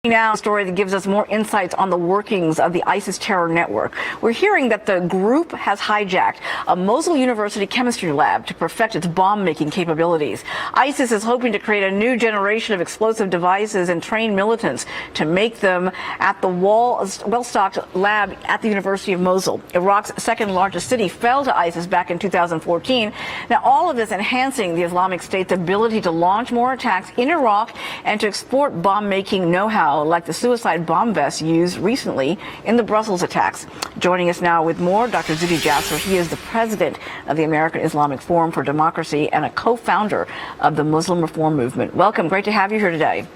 Now, a story that gives us more insights on the workings of the ISIS terror network. We're hearing that the group has hijacked a Mosul University chemistry lab to perfect its bomb-making capabilities. ISIS is hoping to create a new generation of explosive devices and train militants to make them at the well-stocked lab at the University of Mosul. Iraq's second largest city fell to ISIS back in 2014. Now, all of this enhancing the Islamic State's ability to launch more attacks in Iraq and to export bomb-making know-how, like the suicide bomb vests used recently in the Brussels attacks. Joining us now with more, Dr. Jasser. He is the president of the American Islamic Forum for Democracy and a co-founder of the Muslim Reform Movement. Welcome. Great to have you here today.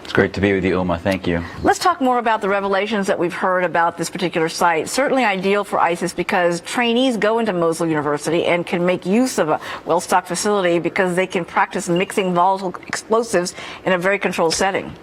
It's great to be with you, Uma. Thank you. Let's talk more about the revelations that we've heard about this particular site. Certainly ideal for ISIS because trainees go into Mosul University and can make use of a well-stocked facility because they can practice mixing volatile explosives in a very controlled setting.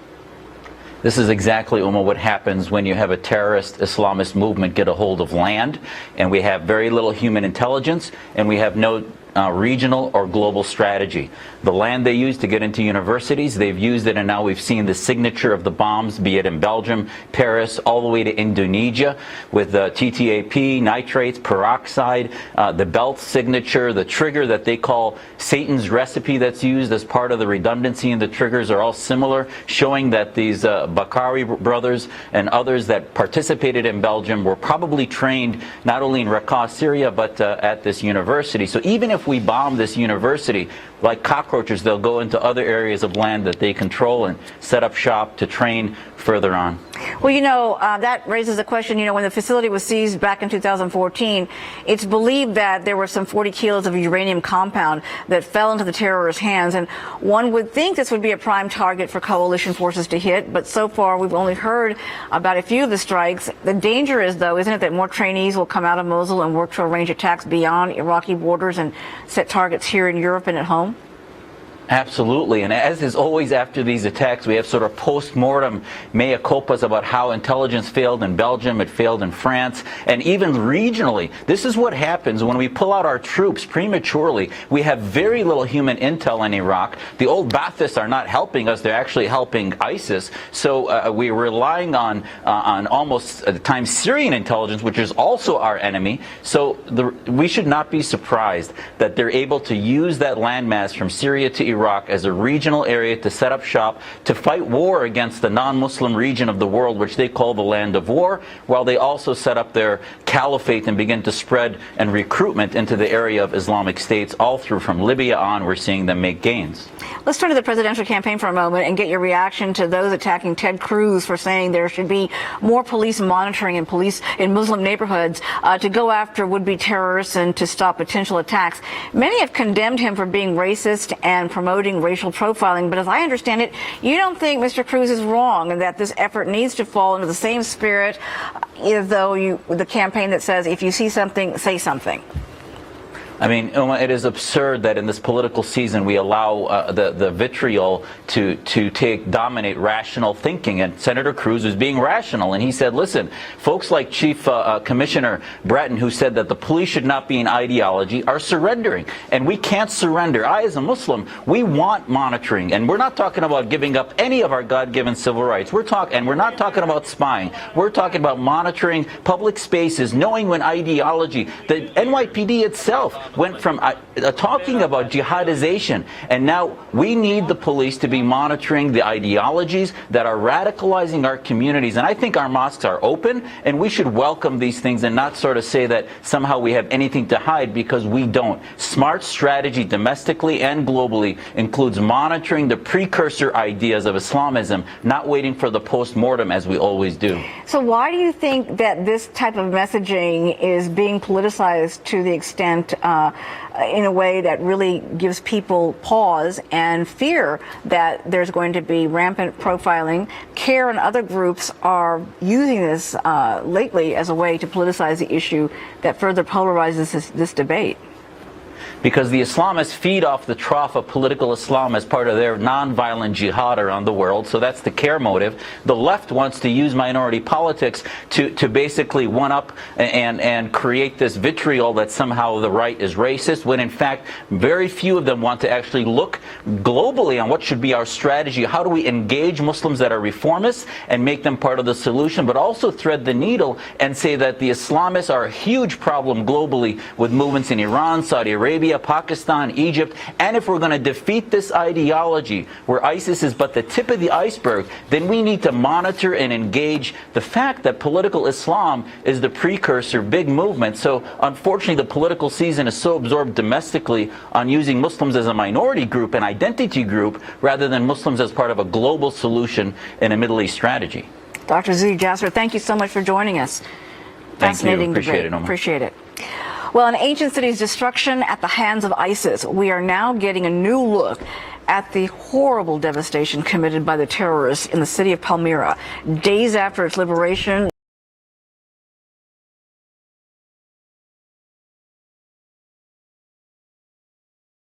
This is exactly, Uma, what happens when you have a terrorist Islamist movement get a hold of land, and we have very little human intelligence, and we have no regional or global strategy. The land they use to get into universities, they've used it, and now we've seen the signature of the bombs, be it in Belgium, Paris, all the way to Indonesia, with TTAP, nitrates, peroxide, the belt signature, the trigger that they call Satan's recipe that's used as part of the redundancy in the triggers are all similar, showing that these Bakari brothers and others that participated in Belgium were probably trained not only in Raqqa, Syria, but at this university. So even if we bomb this university, like cockroaches, they'll go into other areas of land that they control and set up shop to train further on. Well, that raises the question, when the facility was seized back in 2014, it's believed that there were some 40 kilos of uranium compound that fell into the terrorists' hands. And one would think this would be a prime target for coalition forces to hit. But so far, we've only heard about a few of the strikes. The danger is, though, isn't it, that more trainees will come out of Mosul and work to arrange attacks beyond Iraqi borders and set targets here in Europe and at home? Absolutely, and as is always after these attacks, we have sort of post-mortem mea culpas about how intelligence failed in Belgium, it failed in France, and even regionally. This is what happens when we pull out our troops prematurely. We have very little human intel in Iraq. The old Baathists are not helping us, they're actually helping ISIS. So we're relying on almost at times Syrian intelligence, which is also our enemy. So we should not be surprised that they're able to use that landmass from Syria to Iraq as a regional area to set up shop to fight war against the non-Muslim region of the world, which they call the land of war, while they also set up their caliphate and begin to spread and recruitment into the area of Islamic states all through from Libya on. We're seeing them make gains. Let's turn to the presidential campaign for a moment and get your reaction to those attacking Ted Cruz for saying there should be more police monitoring in Muslim neighborhoods to go after would-be terrorists and to stop potential attacks. Many have condemned him for being racist and promoting racial profiling, but as I understand it, you don't think Mr. Cruz is wrong and that this effort needs to fall into the same spirit as though the campaign that says if you see something, say something. I mean, Uma, it is absurd that in this political season we allow the vitriol to dominate rational thinking. And Senator Cruz was being rational, and he said, listen, folks like Chief Commissioner Breton, who said that the police should not be an ideology, are surrendering. And we can't surrender. I, as a Muslim, we want monitoring. And we're not talking about giving up any of our God-given civil rights. We're not talking about spying. We're talking about monitoring public spaces, knowing when ideology, the NYPD itself went from talking about jihadization, and now we need the police to be monitoring the ideologies that are radicalizing our communities. And I think our mosques are open, and we should welcome these things and not sort of say that somehow we have anything to hide, because we don't. Smart strategy domestically and globally includes monitoring the precursor ideas of Islamism, not waiting for the post-mortem as we always do. So why do you think that this type of messaging is being politicized to the extent in a way that really gives people pause and fear that there's going to be rampant profiling? CARE and other groups are using this lately as a way to politicize the issue that further polarizes this debate. because the Islamists feed off the trough of political Islam as part of their nonviolent jihad around the world. So that's the care motive. The left wants to use minority politics to basically one-up and create this vitriol that somehow the right is racist, when in fact very few of them want to actually look globally on what should be our strategy. How do we engage Muslims that are reformists and make them part of the solution, but also thread the needle and say that the Islamists are a huge problem globally with movements in Iran, Saudi Arabia, Pakistan, Egypt. And if we're going to defeat this ideology where ISIS is but the tip of the iceberg, then we need to monitor and engage the fact that political Islam is the precursor big movement. So unfortunately the political season is so absorbed domestically on using Muslims as a minority group, an identity group, rather than Muslims as part of a global solution in a Middle East strategy. Dr. Z. Jasser, thank you so much for joining us. Fascinating Appreciate debate. it, Omar. Appreciate it. Well, an ancient city's destruction at the hands of ISIS, we are now getting a new look at the horrible devastation committed by the terrorists in the city of Palmyra. Days after its liberation,